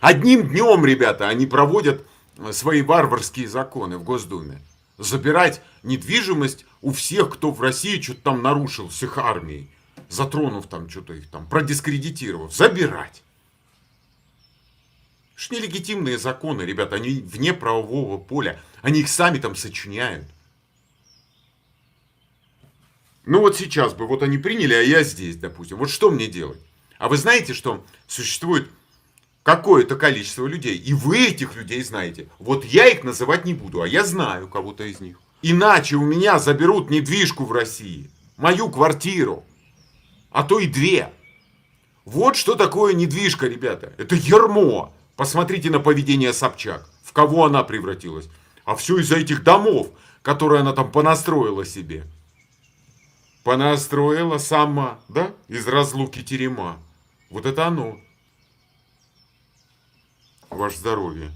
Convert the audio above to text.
Одним днем, ребята, они проводят свои варварские законы в Госдуме. Забирать недвижимость у всех, кто в России что-то там нарушил с их армией, затронув там что-то их там, продискредитировав. Забирать. Это ж нелегитимные законы, ребята, они вне правового поля. Они их сами там сочиняют. Ну вот сейчас бы, вот они приняли, а я здесь, допустим. Вот что мне делать? А вы знаете, что существует какое-то количество людей, и вы этих людей знаете. Вот я их называть не буду, а я знаю кого-то из них. Иначе у меня заберут недвижку в России, мою квартиру, а то и две. Вот что такое недвижка, ребята. Это ярмо. Посмотрите на поведение Собчак. В кого она превратилась. А все из-за этих домов, которые она там понастроила себе. Понастроила сама, да? Из разлуки терема. Вот это оно. Ваше здоровье.